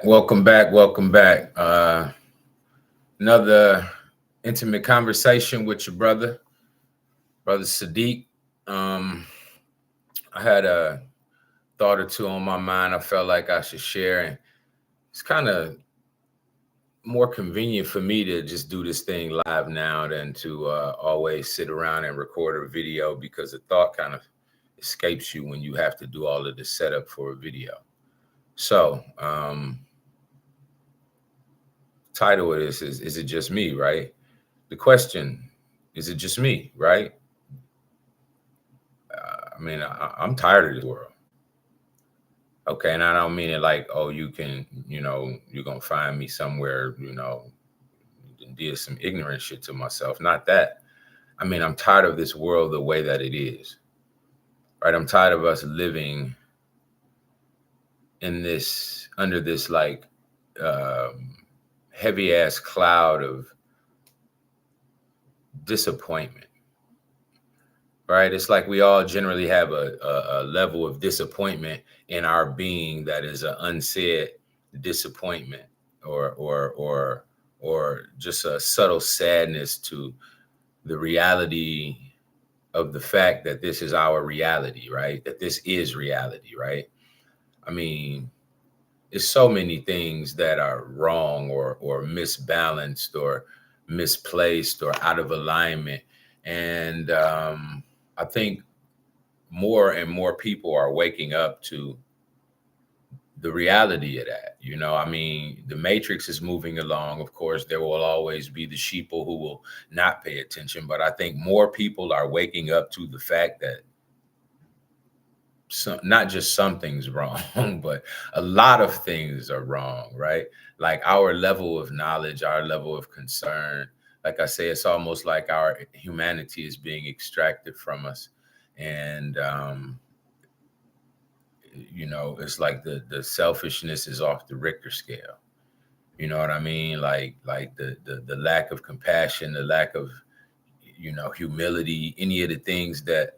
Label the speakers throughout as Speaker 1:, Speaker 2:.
Speaker 1: Welcome back. Welcome back. Another intimate conversation with your brother Sadiq. Um, I had a thought or two on my mind. I felt like I should share, and it's kind of more convenient for me to just do this thing live now than to always sit around and record a video because the thought kind of escapes you when you have to do all of the setup for a video. So, title of this is it just me, right? The question is it just me, right? I'm tired of this world. Okay, and I don't mean it like, oh, you can, you're gonna find me somewhere, and did some ignorant shit to myself. Not that. I mean, I'm tired of this world the way that it is, right? I'm tired of us living in this under this like um, heavy ass cloud of disappointment, right? It's like we all generally have a level of disappointment in our being that is an unsaid disappointment or just a subtle sadness to the reality of the fact that this is our reality, right? That this is reality, right? I mean, it's so many things that are wrong or misbalanced or misplaced or out of alignment. And I think more and more people are waking up to the reality of that. I mean, the matrix is moving along. Of course, there will always be the sheeple who will not pay attention, but I think more people are waking up to the fact that not just some things wrong, but a lot of things are wrong, right? Like our level of knowledge, our level of concern. Like I say, it's almost like our humanity is being extracted from us. And it's like the selfishness is off the Richter scale. You know what I mean? Like the lack of compassion, the lack of humility, any of the things that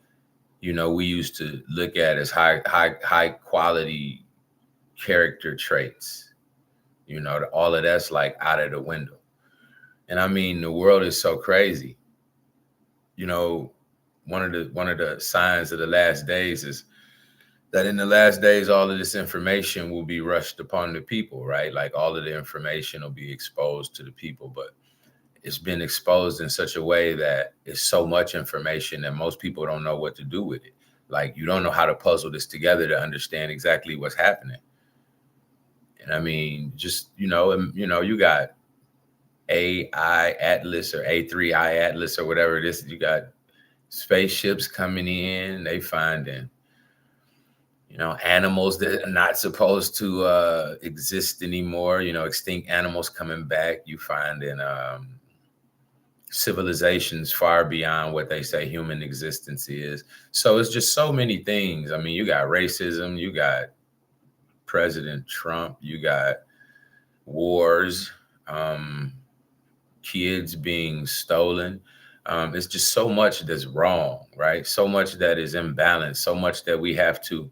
Speaker 1: we used to look at as high quality character traits. All of that's like out of the window. And I mean, the world is so crazy. You know, one of the signs of the last days is that in the last days, all of this information will be rushed upon the people, right? Like all of the information will be exposed to the people, but it's been exposed in such a way that it's so much information that most people don't know what to do with it. Like you don't know how to puzzle this together to understand exactly what's happening. And I mean, just you got AI Atlas or A3I Atlas or whatever it is. You got spaceships coming in. They finding animals that are not supposed to exist anymore. Extinct animals coming back. You finding civilizations far beyond what they say human existence is. So it's just so many things. I mean, you got racism, you got President Trump, you got wars, kids being stolen. It's just so much that's wrong, right? So much that is imbalanced, so much that we have to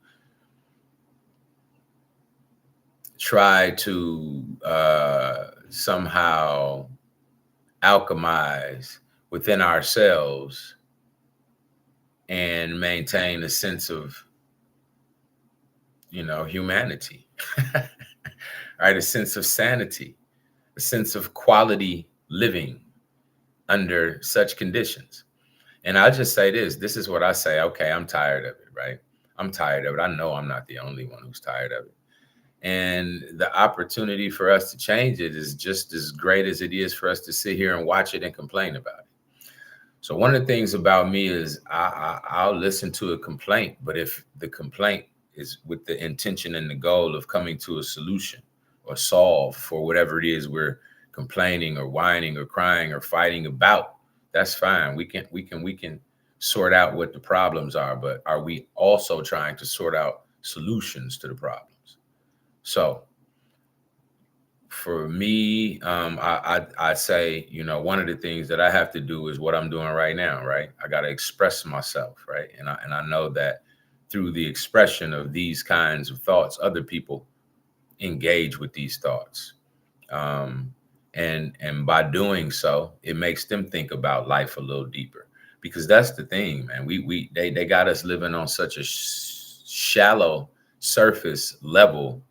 Speaker 1: try to somehow alchemize within ourselves and maintain a sense of humanity. Right, a sense of sanity, a sense of quality living under such conditions. And I'll just say this is what I say. Okay, I'm tired of it, right? I'm tired of it. I know I'm not the only one who's tired of it. And the opportunity for us to change it is just as great as it is for us to sit here and watch it and complain about it. So one of the things about me is I'll listen to a complaint, but if the complaint is with the intention and the goal of coming to a solution or solve for whatever it is we're complaining or whining or crying or fighting about, that's fine. We can sort out what the problems are, but are we also trying to sort out solutions to the problems? So for me, I say, one of the things that I have to do is what I'm doing right now, right? I got to express myself, right? And I know that through the expression of these kinds of thoughts, other people engage with these thoughts. Um, and by doing so, it makes them think about life a little deeper. Because that's the thing, man. They got us living on such a shallow surface level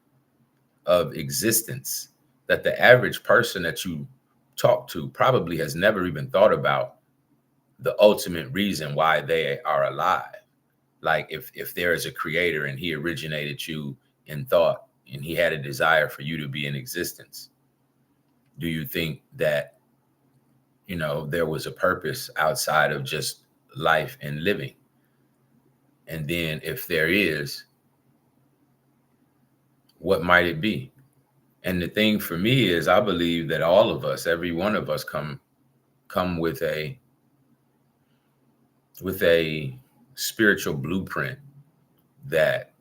Speaker 1: of existence that the average person that you talk to probably has never even thought about the ultimate reason why they are alive. Like if there is a creator and he originated you in thought and he had a desire for you to be in existence, do you think that, there was a purpose outside of just life and living? And then if there is, what might it be? And the thing for me is I believe that all of us, every one of us come with a spiritual blueprint that,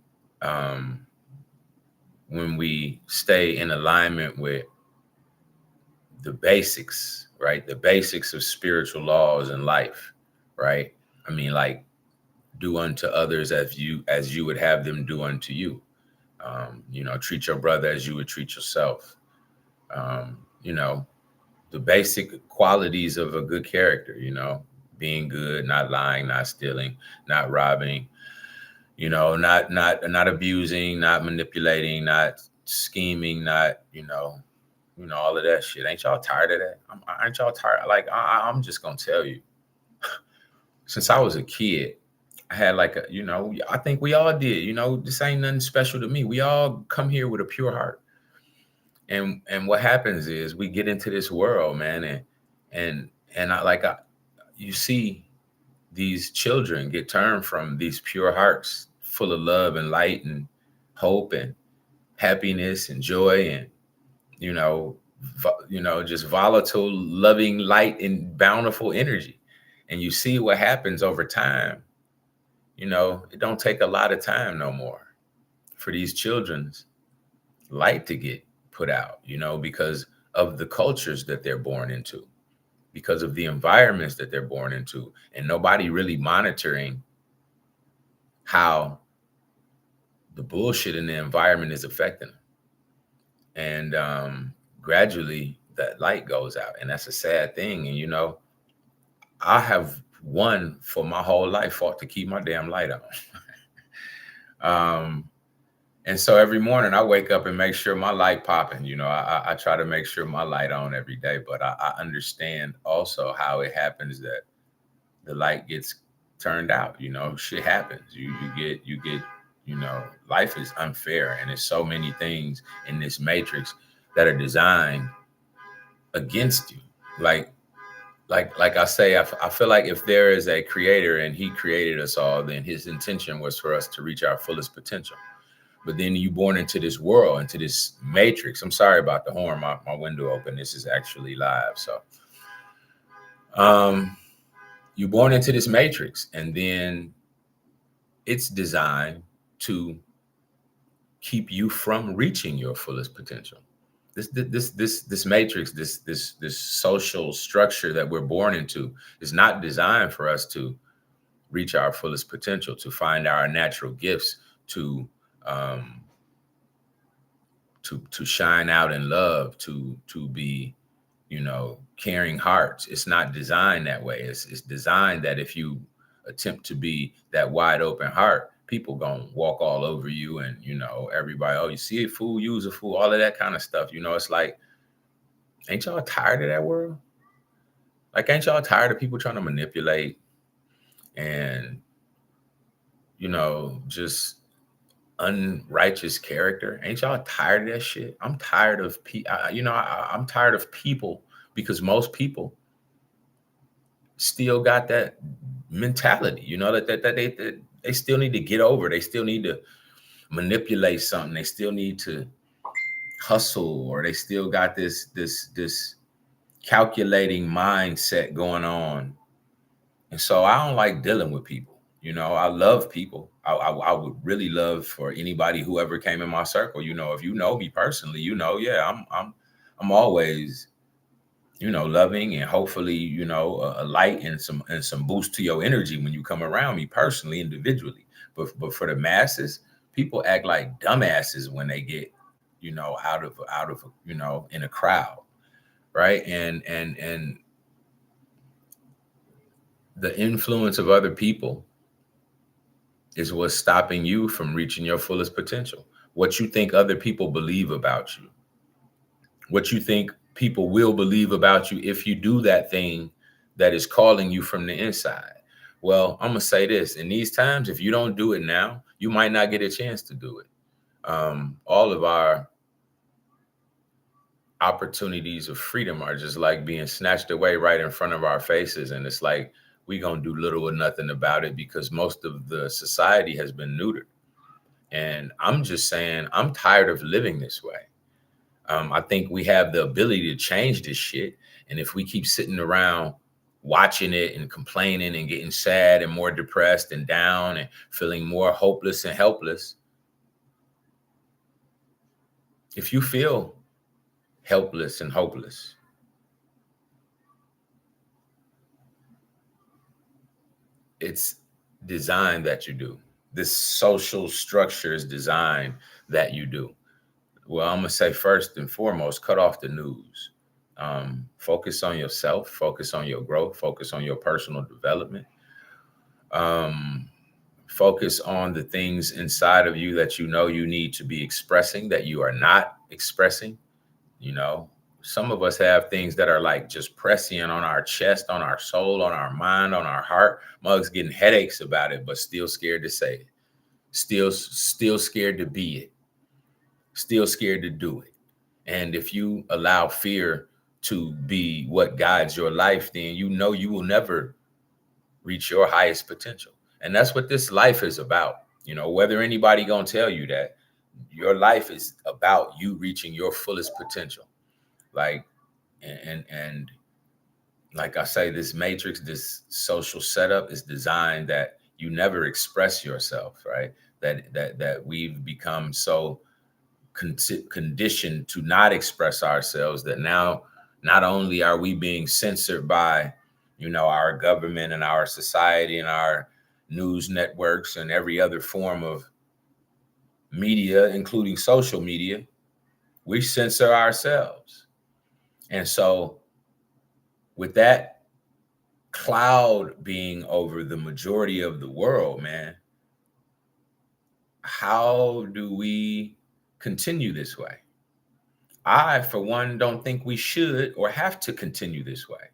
Speaker 1: when we stay in alignment with the basics, right? The basics of spiritual laws in life, right? I mean, like, do unto others as you would have them do unto you. Treat your brother as you would treat yourself. Um, you know, the basic qualities of a good character, being good, not lying, not stealing, not robbing, not abusing, not manipulating, not scheming, not, all of that shit. Ain't y'all tired of that? Aren't y'all tired? Like, I'm just gonna tell you, since I was a kid, I had like I think we all did. This ain't nothing special to me. We all come here with a pure heart, and what happens is we get into this world, man, and you see these children get turned from these pure hearts full of love and light and hope and happiness and joy and you know just volatile loving light and bountiful energy. And you see what happens over time. It don't take a lot of time no more for these children's light to get put out, because of the cultures that they're born into, because of the environments that they're born into, and nobody really monitoring how the bullshit in the environment is affecting them. And gradually that light goes out, and that's a sad thing. And I have for my whole life fought to keep my damn light on. And so every morning I wake up and make sure my light popping. I try to make sure my light on every day, but I understand also how it happens that the light gets turned out. Shit happens. You get, life is unfair, and there's so many things in this matrix that are designed against you. Like I say, I feel like if there is a creator and he created us all, then his intention was for us to reach our fullest potential. But then you born into this world, into this matrix. I'm sorry about the horn. My window open. This is actually live. So you're born into this matrix, and then it's designed to keep you from reaching your fullest potential. This matrix, this social structure that we're born into is not designed for us to reach our fullest potential, to find our natural gifts, to shine out in love, to be, caring hearts. It's not designed that way. It's designed that if you attempt to be that wide open heart, people gonna walk all over you, and everybody, oh, you see a fool, use a fool, all of that kind of stuff. It's like, ain't y'all tired of that world? Like, ain't y'all tired of people trying to manipulate and just unrighteous character? Ain't y'all tired of that shit? I'm tired of I'm tired of people, because most people still got that mentality, that they still need to get over. They still need to manipulate something. They still need to hustle, or they still got this calculating mindset going on. And so I don't like dealing with people. I love people. I would really love for anybody who ever came in my circle. If you know me personally, yeah, I'm always, loving, and hopefully, a light and some boost to your energy when you come around me personally, individually. But for the masses, people act like dumbasses when they get out of in a crowd, right? And the influence of other people is what's stopping you from reaching your fullest potential. What you think other people believe about you, what you think people will believe about you if you do that thing that is calling you from the inside. Well, I'm gonna say this: in these times, if you don't do it now, you might not get a chance to do it. All of our opportunities of freedom are just like being snatched away right in front of our faces, and it's like we gonna do little or nothing about it because most of the society has been neutered. And I'm just saying, I'm tired of living this way. I think we have the ability to change this shit. And if we keep sitting around watching it and complaining and getting sad and more depressed and down and feeling more hopeless and helpless, if you feel helpless and hopeless, it's designed that you do. This social structure is designed that you do. Well, I'm gonna say first and foremost, cut off the news. Focus on yourself, focus on your growth, focus on your personal development. Um, Focus on the things inside of you that you know you need to be expressing that you are not expressing. You know, some of us have things that are like just pressing on our chest, on our soul, on our mind, on our heart. Mugs getting headaches about it, but still scared to say it. Still scared to be it. Still scared to do it. And if you allow fear to be what guides your life, then you know you will never reach your highest potential. And that's what this life is about. You know, whether anybody gonna tell you that, your life is about you reaching your fullest potential. Like, and like I say, this matrix, this social setup is designed that you never express yourself, right? That we've become so conditioned to not express ourselves that now not only are we being censored by our government and our society and our news networks and every other form of media, including social media, we censor ourselves. And so with that cloud being over the majority of the world, man, how do we continue this way? I, for one, don't think we should or have to continue this way.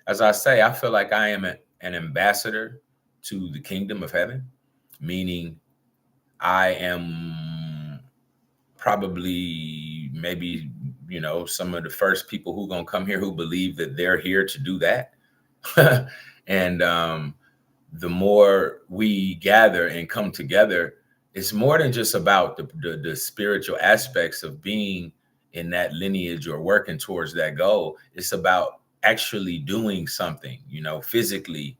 Speaker 1: As I say, I feel like I am an ambassador to the kingdom of heaven, meaning I am probably maybe, some of the first people who going to come here who believe that they're here to do that. And the more we gather and come together, it's more than just about the spiritual aspects of being in that lineage or working towards that goal. It's about actually doing something, physically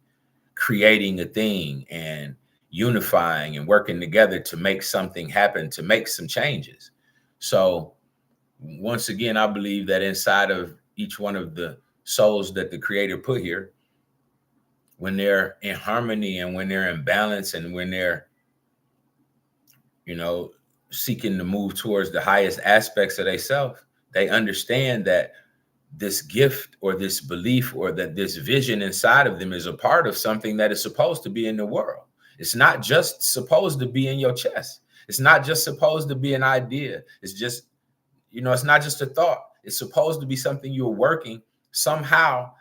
Speaker 1: creating a thing and unifying and working together to make something happen, to make some changes. So once again, I believe that inside of each one of the souls that the creator put here, when they're in harmony and when they're in balance and when they're, seeking to move towards the highest aspects of themselves, they understand that this gift or this belief or that this vision inside of them is a part of something that is supposed to be in the world. It's not just supposed to be in your chest. It's not just supposed to be an idea. It's just, it's not just a thought. It's supposed to be something you're working somehow,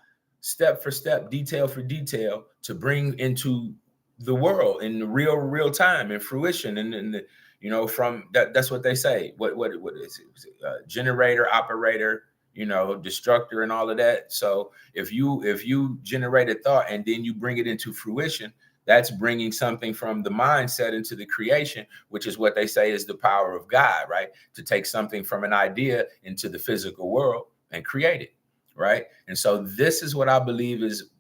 Speaker 1: step for step, detail for detail, to bring into the world in the real time, in fruition. And from that's what they say. What is it? Generator, operator, destructor, and all of that. So if you generate a thought and then you bring it into fruition, that's bringing something from the mindset into the creation, which is what they say is the power of God, right? To take something from an idea into the physical world and create it, right? And so this is what I believe is,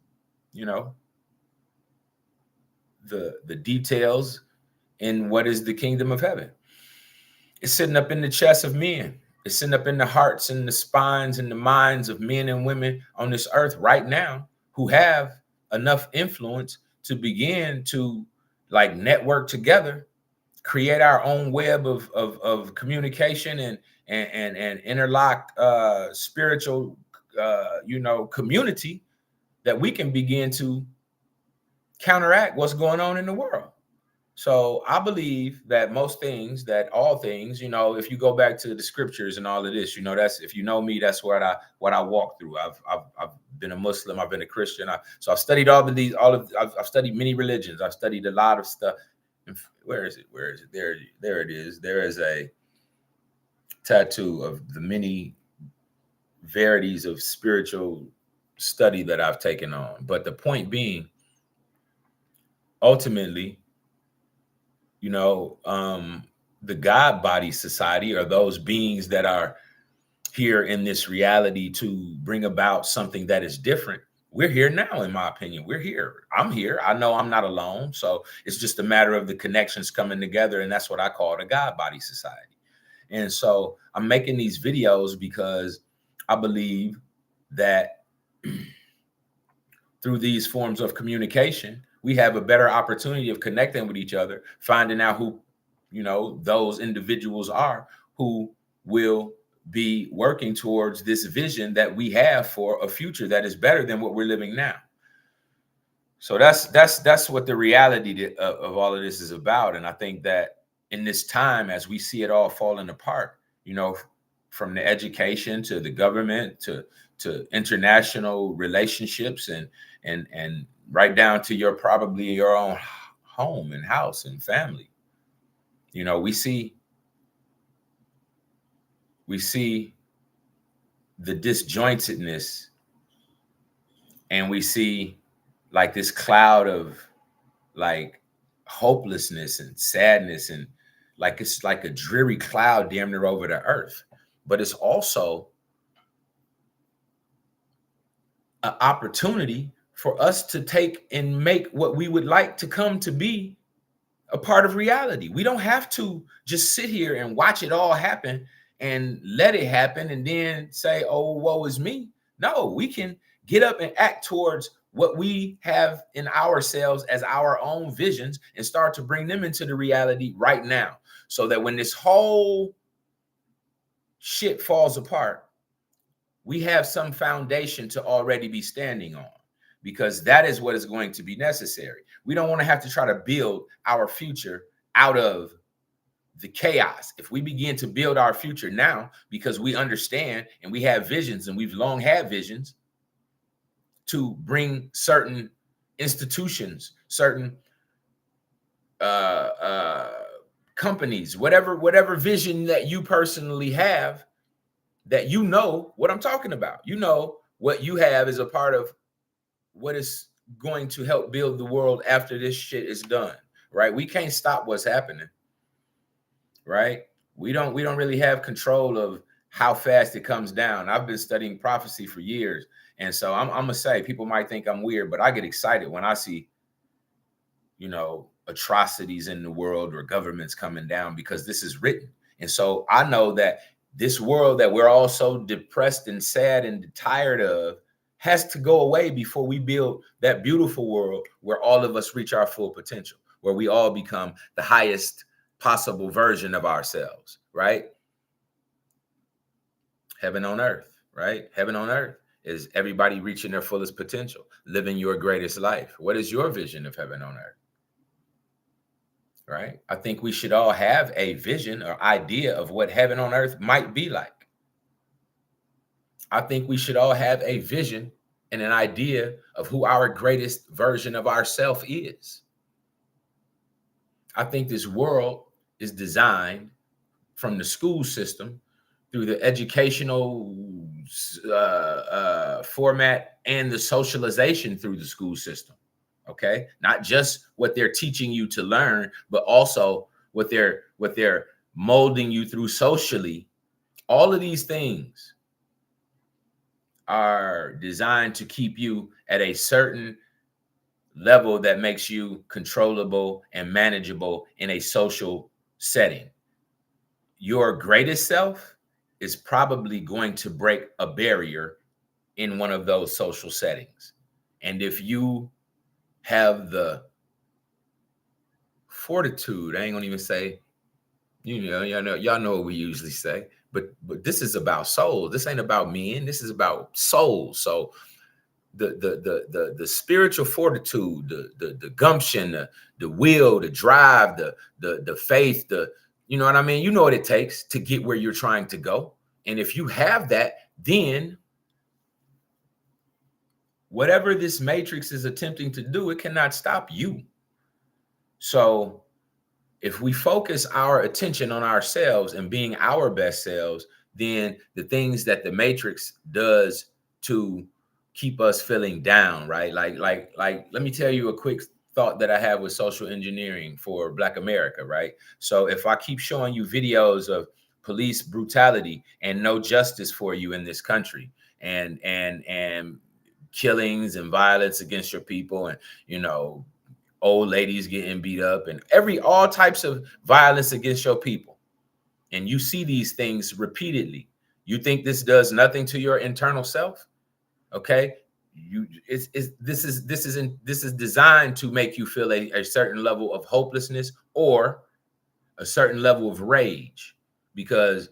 Speaker 1: the details in what is the kingdom of heaven. It's sitting up in the chests of men. It's sitting up in the hearts and the spines and the minds of men and women on this earth right now who have enough influence to begin to network together create our own web of communication and interlock spiritual community, that we can begin to counteract what's going on in the world. So I believe that all things, if you go back to the scriptures and all of this, that's, if you know me, that's what I walk through. I've been a Muslim, I've been a Christian, so I've studied I've studied many religions, I've studied a lot of stuff. Where is it? There it is. There is a tattoo of the many verities of spiritual study that I've taken on. But the point being, ultimately, the God body society are those beings that are here in this reality to bring about something that is different. We're here now, in my opinion. We're here. I'm here. I know I'm not alone. So it's just a matter of the connections coming together. And that's what I call the God body society. And so I'm making these videos because I believe that through these forms of communication, we have a better opportunity of connecting with each other, finding out who, those individuals are who will be working towards this vision that we have for a future that is better than what we're living now. So that's what the reality of all of this is about. And I think that in this time, as we see it all falling apart, from the education to the government to international relationships and right down to your own home and house and family, we see the disjointedness, and we see like this cloud of like hopelessness and sadness, and like it's like a dreary cloud damn near over the earth. But it's also an opportunity for us to take and make what we would like to come to be a part of reality. We don't have to just sit here and watch it all happen and let it happen and then say, oh, woe is me. No, we can get up and act towards what we have in ourselves as our own visions and start to bring them into the reality right now, so that when this whole shit falls apart, we have some foundation to already be standing on, because that is what is going to be necessary. We don't want to have to try to build our future out of the chaos. If we begin to build our future now, because we understand and we have visions, and we've long had visions to bring certain institutions, certain companies, whatever vision that you personally have, that what I'm talking about. What you have is a part of what is going to help build the world after this shit is done, right? We can't stop what's happening, right? We don't really have control of how fast it comes down. I've been studying prophecy for years, and so I'm gonna say, people might think I'm weird, but I get excited when I see, atrocities in the world or governments coming down, because this is written. And so I know that this world that we're all so depressed and sad and tired of has to go away before we build that beautiful world where all of us reach our full potential, where we all become the highest possible version of ourselves, right? Heaven on earth, right? Heaven on earth is everybody reaching their fullest potential, living your greatest life. What is your vision of heaven on earth? Right? I think we should all have a vision or idea of what heaven on earth might be like. I think we should all have a vision and an idea of who our greatest version of ourself is. I think this world is designed, from the school system through the educational format and the socialization through the school system. Okay, not just what they're teaching you to learn, but also what they're molding you through socially. All of these things are designed to keep you at a certain level that makes you controllable and manageable in a social setting. Your greatest self is probably going to break a barrier in one of those social settings. And if you have the fortitude. I ain't gonna even say, y'all know what we usually say, but this is about souls. This ain't about men. This is about souls. So the spiritual fortitude, the gumption, the will, the drive, the faith, you know what I mean? You know what it takes to get where you're trying to go. And if you have that, then whatever this matrix is attempting to do, it cannot stop you. So if we focus our attention on ourselves and being our best selves, then the things that the matrix does to keep us feeling down, right? Like, let me tell you a quick thought that I have with social engineering for Black America, right? So if I keep showing you videos of police brutality and no justice for you in this country, and killings and violence against your people, and old ladies getting beat up, and all types of violence against your people, and you see these things repeatedly, you think this does nothing to your internal self? Okay, this is designed to make you feel a certain level of hopelessness or a certain level of rage, because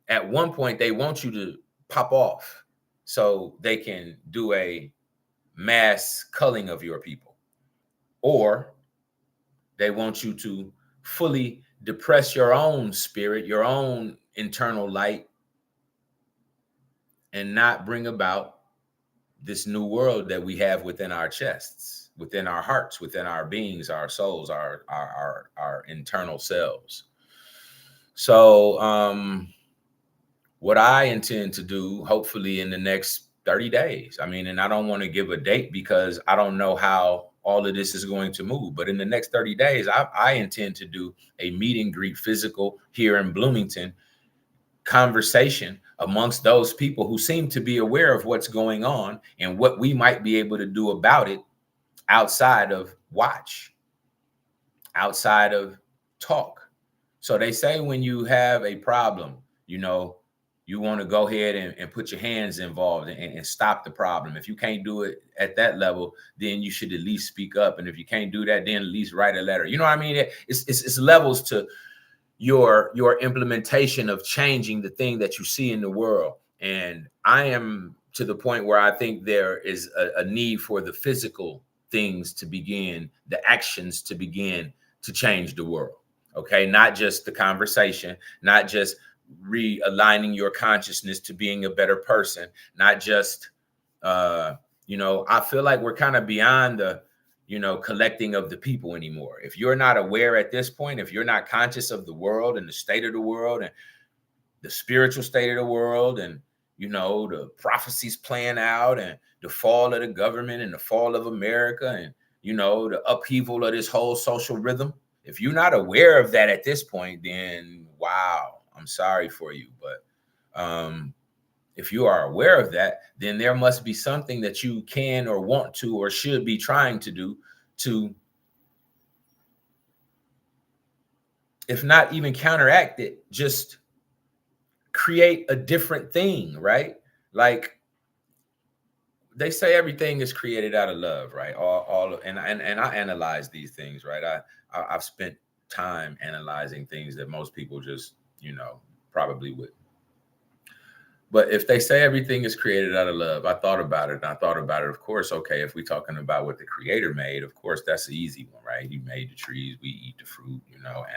Speaker 1: at one point they want you to pop off so they can do a mass culling of your people, or they want you to fully depress your own spirit, your own internal light, and not bring about this new world that we have within our chests, within our hearts, within our beings, our souls, our internal selves. So what I intend to do, hopefully in the next 30 days, and I don't want to give a date because I don't know how all of this is going to move, but in the next 30 days, I intend to do a meet and greet physical here in Bloomington, conversation amongst those people who seem to be aware of what's going on and what we might be able to do about it, outside of watch, outside of talk. So they say when you have a problem, you want to go ahead and put your hands involved and stop the problem. If you can't do it at that level, then you should at least speak up. And if you can't do that, then at least write a letter. You know what I mean? It's levels to your implementation of changing the thing that you see in the world. And I am to the point where I think there is a need for the physical things to begin, the actions to begin to change the world. Okay, not just the conversation, not just realigning your consciousness to being a better person, not just I feel like we're kind of beyond the collecting of the people anymore. If you're not aware at this point, if you're not conscious of the world and the state of the world and the spiritual state of the world, and the prophecies playing out, and the fall of the government and the fall of America, and the upheaval of this whole social rhythm, if you're not aware of that at this point, then wow, I'm sorry for you. But if you are aware of that, then there must be something that you can or want to or should be trying to do to, if not even counteract it, just create a different thing, right? Like they say everything is created out of love, right? And I analyze these things, right? I've spent time analyzing things that most people just, probably wouldn't. But if they say everything is created out of love, I thought about it. And I thought about it, of course, okay, if we're talking about what the creator made, of course, that's the easy one, right? He made the trees, we eat the fruit,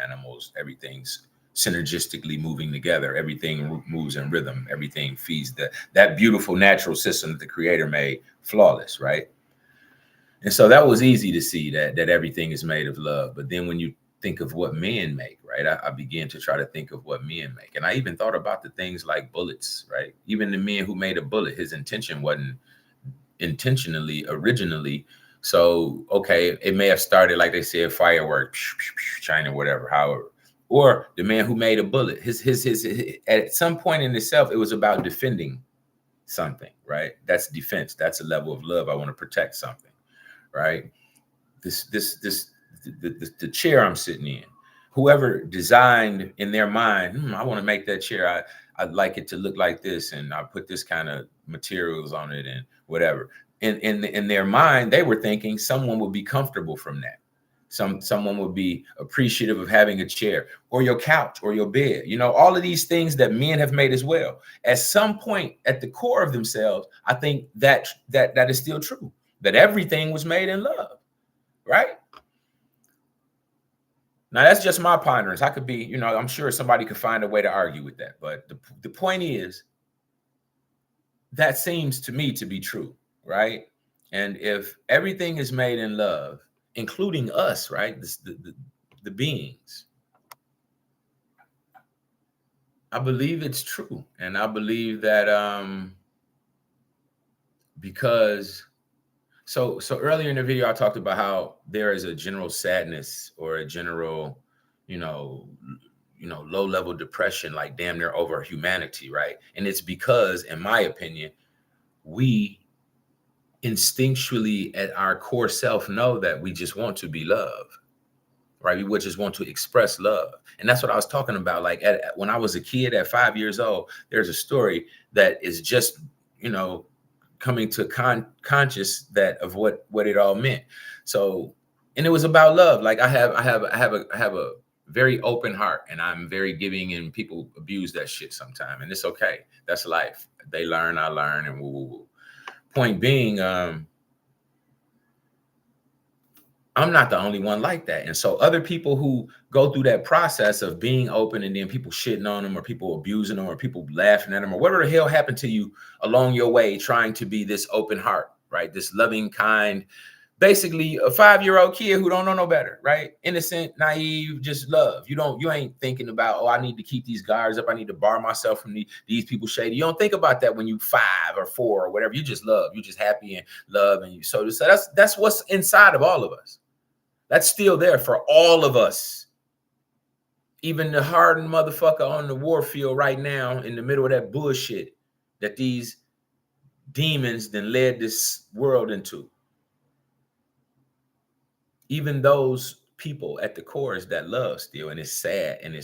Speaker 1: animals, everything's synergistically moving together. Everything moves in rhythm. Everything feeds that beautiful natural system that the creator made flawless, right? And so that was easy to see that everything is made of love. But then when you think of what men make, right? I began to try to think of what men make. And I even thought about the things like bullets, right? Even the man who made a bullet, his intention wasn't intentionally originally. So, okay, it may have started, like they said, fireworks, China, whatever, however. Or the man who made a bullet, his at some point in itself, it was about defending something, right? That's defense. That's a level of love. I want to protect something, right? The chair I'm sitting in, whoever designed in their mind, I want to make that chair. I'd like it to look like this, and I put this kind of materials on it and whatever. In their mind, they were thinking someone would be comfortable from that. Someone would be appreciative of having a chair or your couch or your bed. You know, all of these things that men have made as well. At some point, at the core of themselves, I think that is still true. That everything was made in love, right? Now that's just my ponderance. I could be, you know, I'm sure somebody could find a way to argue with that. But the point is, that seems to me to be true, right? And if everything is made in love, including us, right? The beings, I believe it's true. And I believe that because so earlier in the video, I talked about how there is a general sadness or a general, you know, low level depression, like damn near over humanity, right? And it's because, in my opinion, we instinctually at our core self know that we just want to be loved, right? We would just want to express love. And that's what I was talking about. Like when I was a kid at 5 years old, there's a story that is just, you know, coming to conscious that of what it all meant. So, and it was about love. Like I have a very open heart, and I'm very giving, and people abuse that shit sometime, and it's okay. That's life. They learn, I learn, and woo woo woo. Point being, I'm not the only one like that. And so other people who go through that process of being open and then people shitting on them or people abusing them or people laughing at them or whatever the hell happened to you along your way, trying to be this open heart, right? This loving, kind, basically a 5-year-old kid who don't know no better, right? Innocent, naive, just love. You ain't thinking about, oh, I need to keep these guards up. I need to bar myself from these people shady. You don't think about that when you 5 or 4 or whatever. You just love. You just happy and love. And you so that's what's inside of all of us. That's still there for all of us. Even the hardened motherfucker on the war field right now in the middle of that bullshit that these demons then led this world into. Even those people at the core is that love still, and it's sad, and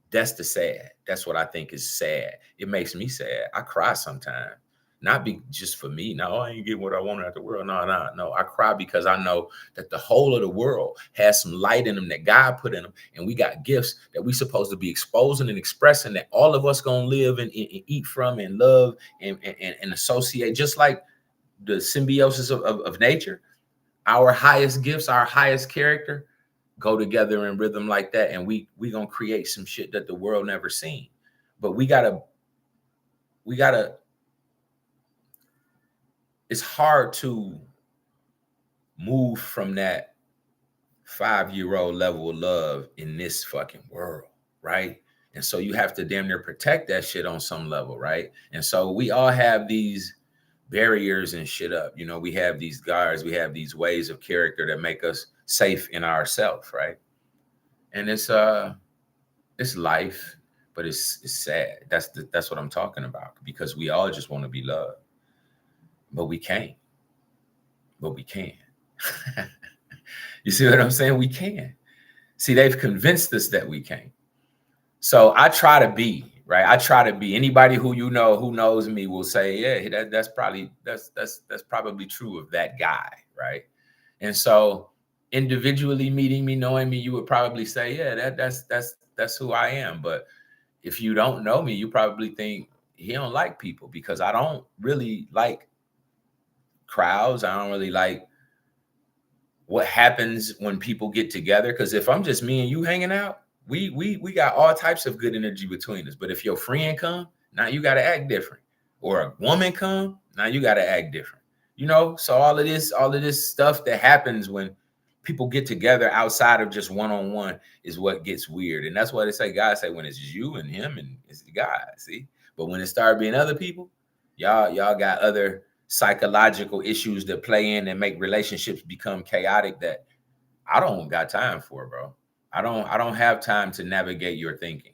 Speaker 1: that's the sad. That's what I think is sad. It makes me sad. I cry sometimes, not be just for me. No, I ain't getting what I wanted out the world. No. I cry because I know that the whole of the world has some light in them that God put in them, and we got gifts that we supposed to be exposing and expressing that all of us gonna live and eat from and love and associate, just like the symbiosis of nature. Our highest gifts, our highest character go together in rhythm like that. And we gonna create some shit that the world never seen. But we gotta, it's hard to move from that 5-year-old level of love in this fucking world, right? And so you have to damn near protect that shit on some level, right? And so we all have these barriers and shit up. You know, we have these guards, we have these ways of character that make us safe in ourselves, right? And it's life, but it's sad. That's what I'm talking about, because we all just want to be loved, but we can't. But we can. You see what I'm saying? We can. See, they've convinced us that we can't. So I try to be, right? I try to be. Anybody who you know who knows me will say, yeah, that's probably true of that guy, right? And so individually meeting me, knowing me, you would probably say, yeah, that's who I am. But if you don't know me, you probably think he don't like people, because I don't really like crowds. I don't really like what happens when people get together. Because if I'm just me and you hanging out, we got all types of good energy between us. But if your friend come, now you got to act different. Or a woman come, now you got to act different. You know, so all of this stuff that happens when people get together outside of just one-on-one is what gets weird. And that's why they say, guys say, when it's you and him and it's the guy, see? But when it started being other people, y'all got other psychological issues that play in and make relationships become chaotic that I don't got time for, bro. I don't have time to navigate your thinking.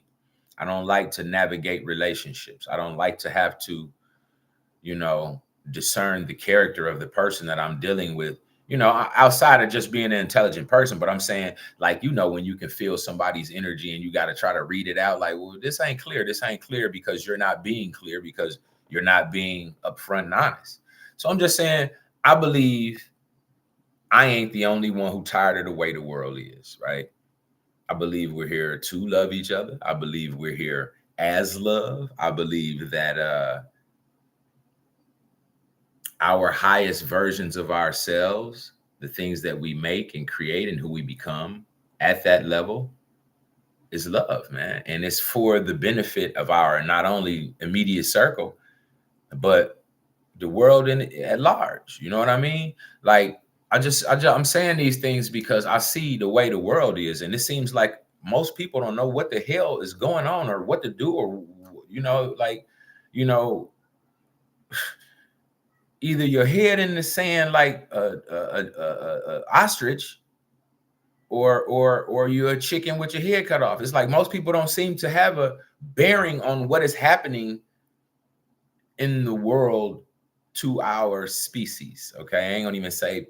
Speaker 1: I don't like to navigate relationships. I don't like to have to, you know, discern the character of the person that I'm dealing with, you know, outside of just being an intelligent person. But I'm saying, like, you know, when you can feel somebody's energy and you got to try to read it out, like, well, this ain't clear. This ain't clear because you're not being clear, because you're not being upfront and honest. So I'm just saying, I believe I ain't the only one who tired of the way the world is, right? I believe we're here to love each other. I believe we're here as love. I believe that our highest versions of ourselves, the things that we make and create and who we become at that level, is love, man. And it's for the benefit of our not only immediate circle, but the world at large. You know what I mean? Like I'm saying these things because I see the way the world is, and it seems like most people don't know what the hell is going on or what to do, or like, you know, either your head in the sand like a ostrich, or you're a chicken with your head cut off. It's like most people don't seem to have a bearing on what is happening in the world to our species. Okay, I ain't gonna even say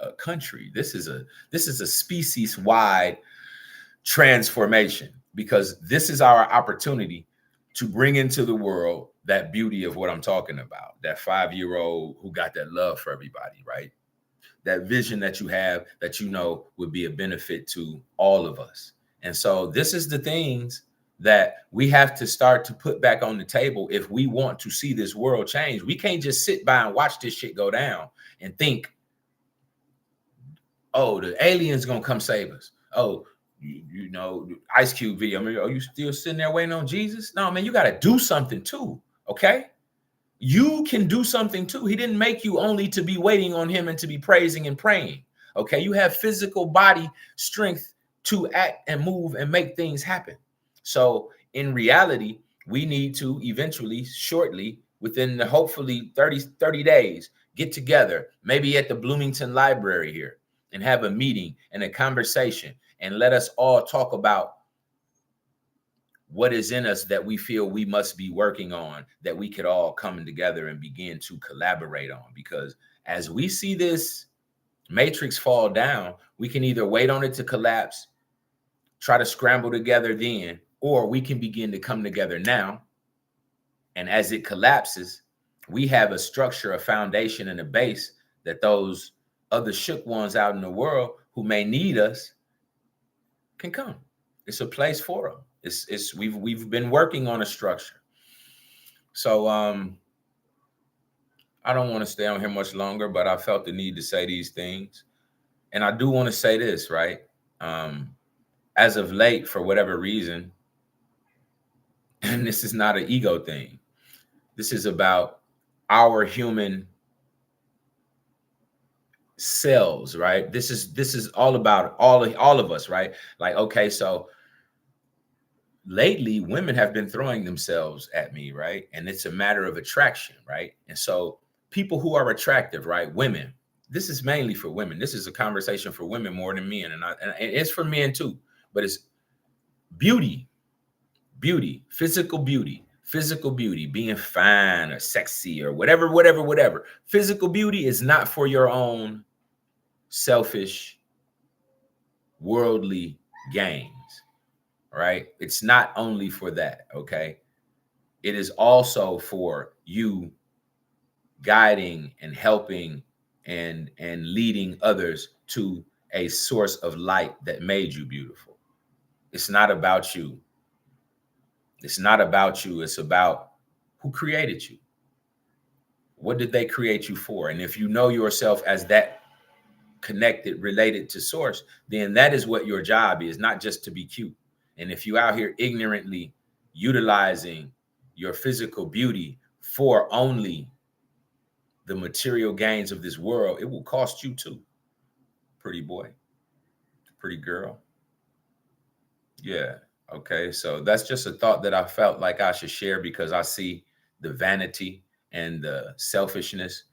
Speaker 1: a country. This is a species wide transformation, because this is our opportunity to bring into the world that beauty of what I'm talking about. That 5-year-old who got that love for everybody, right? That vision that you have that would be a benefit to all of us. And so this is the things that we have to start to put back on the table if we want to see this world change. We can't just sit by and watch this shit go down and think, oh, the aliens gonna come save us. Oh, Ice Cube video. I mean, are you still sitting there waiting on Jesus? No, man, you got to do something too. Okay, you can do something too. He didn't make you only to be waiting on him and to be praising and praying. Okay, you have physical body strength to act and move and make things happen. So in reality, we need to eventually, shortly, within the hopefully 30 days, get together, maybe at the Bloomington Library here, and have a meeting and a conversation, and let us all talk about what is in us that we feel we must be working on, that we could all come together and begin to collaborate on. Because as we see this matrix fall down, we can either wait on it to collapse, try to scramble together then, or we can begin to come together now. And as it collapses, we have a structure, a foundation, and a base that those other shook ones out in the world who may need us can come. It's a place for them. We've been working on a structure. So I don't want to stay on here much longer, but I felt the need to say these things. And I do want to say this, right? As of late, for whatever reason, and this is not an ego thing, this is about our human selves, right? This is all about all of us, right? Like, okay, so lately women have been throwing themselves at me, right? And it's a matter of attraction, right? And so people who are attractive, right? Women, this is mainly for women. This is a conversation for women more than men, and it's for men too. But it's beauty, physical beauty, being fine or sexy or whatever. Physical beauty is not for your own selfish, worldly gains, right? It's not only for that, okay? It is also for you guiding and helping and leading others to a source of light that made you beautiful. It's not about you. It's not about you. It's about who created you. What did they create you for? And if you know yourself as that connected, related to source, then that is what your job is, not just to be cute. And if you out here ignorantly utilizing your physical beauty for only the material gains of this world, it will cost you too. Pretty boy, pretty girl. Yeah. Okay. So that's just a thought that I felt like I should share, because I see the vanity and the selfishness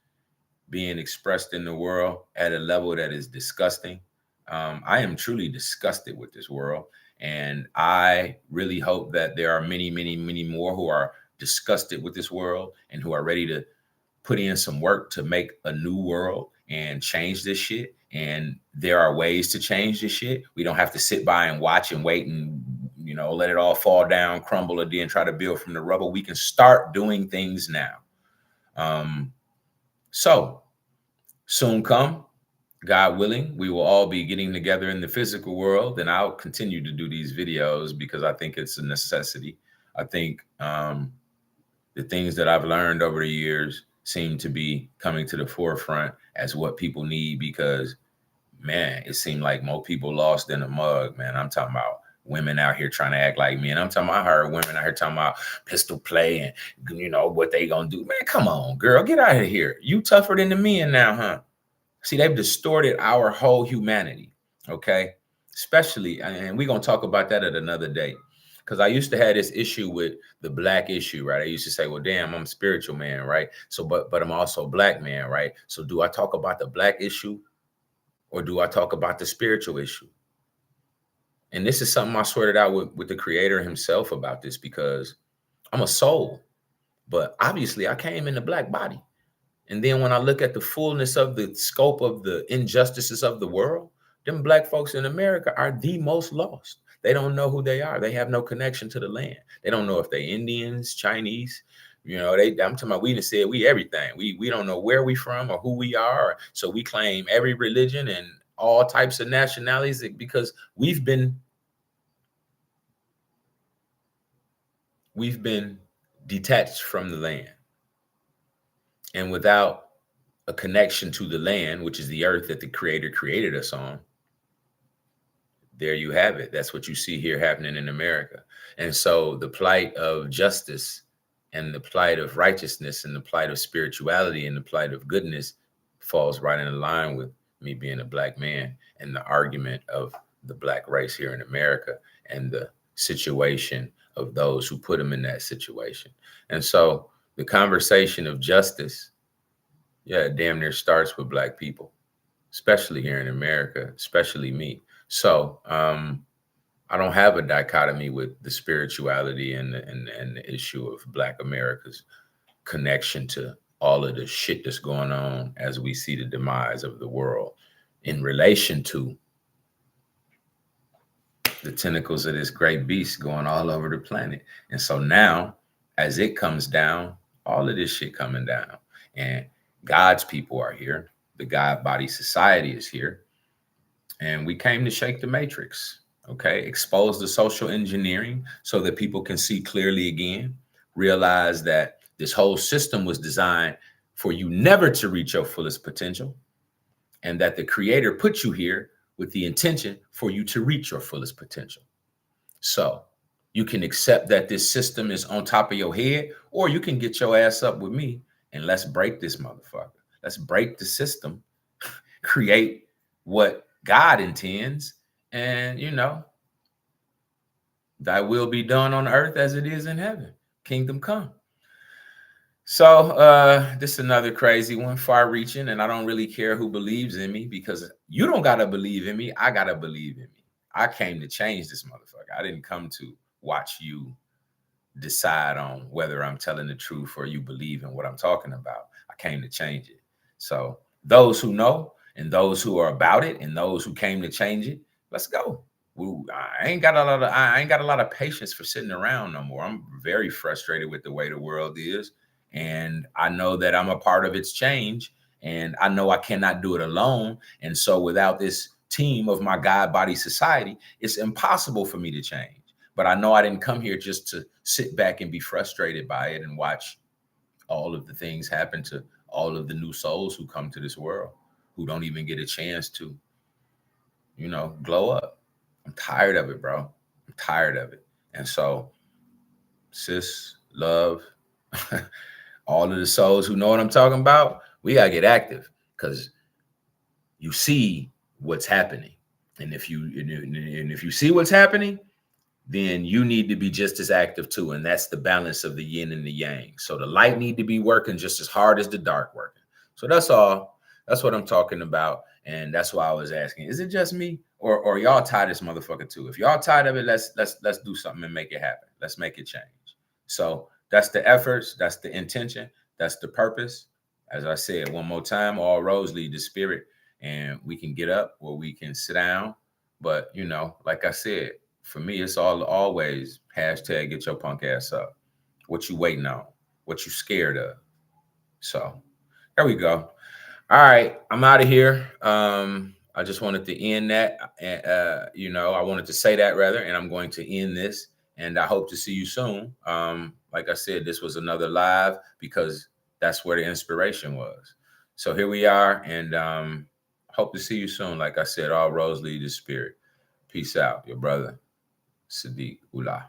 Speaker 1: being expressed in the world at a level that is disgusting. I am truly disgusted with this world. And I really hope that there are many, many, many more who are disgusted with this world and who are ready to put in some work to make a new world and change this shit. And there are ways to change this shit. We don't have to sit by and watch and wait and, let it all fall down, crumble, and then try to build from the rubble. We can start doing things now. So soon come, God willing, we will all be getting together in the physical world, and I'll continue to do these videos because I think it's a necessity. I think the things that I've learned over the years seem to be coming to the forefront as what people need because, man, it seemed like more people lost in a mug, man. I'm talking about women out here trying to act like me. And I'm talking about, I heard women out here talking about pistol play and, what they gonna do. Man, come on, girl, get out of here. You tougher than the men now, huh? See, they've distorted our whole humanity, okay? Especially, and we're going to talk about that at another day. Because I used to have this issue with the black issue, right? I used to say, well, damn, I'm a spiritual man, right? So, but I'm also a black man, right? So do I talk about the black issue or do I talk about the spiritual issue? And this is something I sorted out with the creator himself about this because I'm a soul, but obviously I came in the black body. And then when I look at the fullness of the scope of the injustices of the world, them black folks in America are the most lost. They don't know who they are. They have no connection to the land. They don't know if they Indians, Chinese. I'm talking about we just said we everything. We don't know where we from or who we are. So we claim every religion and all types of nationalities because we've been detached from the land. And without a connection to the land, which is the earth that the creator created us on, there you have it. That's what you see here happening in America. And so the plight of justice and the plight of righteousness and the plight of spirituality and the plight of goodness falls right in line with me being a black man and the argument of the black race here in America and the situation of those who put them in that situation. And so the conversation of justice, yeah, damn near starts with black people, especially here in America, especially me. So I don't have a dichotomy with the spirituality and the issue of Black America's connection to all of the shit that's going on as we see the demise of the world in relation to the tentacles of this great beast going all over the planet. And so now, as it comes down, all of this shit coming down, and God's people are here. The God Body Society is here. And we came to shake the matrix, okay? Expose the social engineering so that people can see clearly again, realize that this whole system was designed for you never to reach your fullest potential, and that the creator put you here with the intention for you to reach your fullest potential. So you can accept that this system is on top of your head, or you can get your ass up with me and let's break this motherfucker. Let's break the system, create what God intends, and thy will be done on earth as it is in heaven. Kingdom come. So this is another crazy one, far reaching, and I don't really care who believes in me because you don't gotta believe in me. I gotta believe in me. I came to change this motherfucker. I didn't come to watch you decide on whether I'm telling the truth or you believe in what I'm talking about. I came to change it. So those who know and those who are about it and those who came to change it, let's go. I ain't got a lot of patience for sitting around no more. I'm very frustrated with the way the world is, and I know that I'm a part of its change, and I know I cannot do it alone. And so without this team of my God Body Society, it's impossible for me to change. But I know I didn't come here just to sit back and be frustrated by it and watch all of the things happen to all of the new souls who come to this world, who don't even get a chance to, glow up. I'm tired of it, bro. I'm tired of it. And so, sis, love, all of the souls who know what I'm talking about, we gotta get active because you see what's happening. And if you see what's happening, then you need to be just as active too. And that's the balance of the yin and the yang. So the light need to be working just as hard as the dark working. So that's all. That's what I'm talking about. And that's why I was asking, is it just me or y'all tired of this motherfucker too? If y'all tired of it, let's do something and make it happen. Let's make it change. So that's the efforts. That's the intention. That's the purpose. As I said, one more time, all roads lead to spirit, and we can get up or we can sit down. But, like I said, for me, it's always hashtag get your punk ass up. What you waiting on? What you scared of? So there we go. All right, I'm out of here. I just wanted to end that. I wanted to say that rather, and I'm going to end this. And I hope to see you soon. Like I said, this was another live because that's where the inspiration was. So here we are, and hope to see you soon. Like I said, all roads lead to spirit. Peace out, your brother, Sadiq Ullah.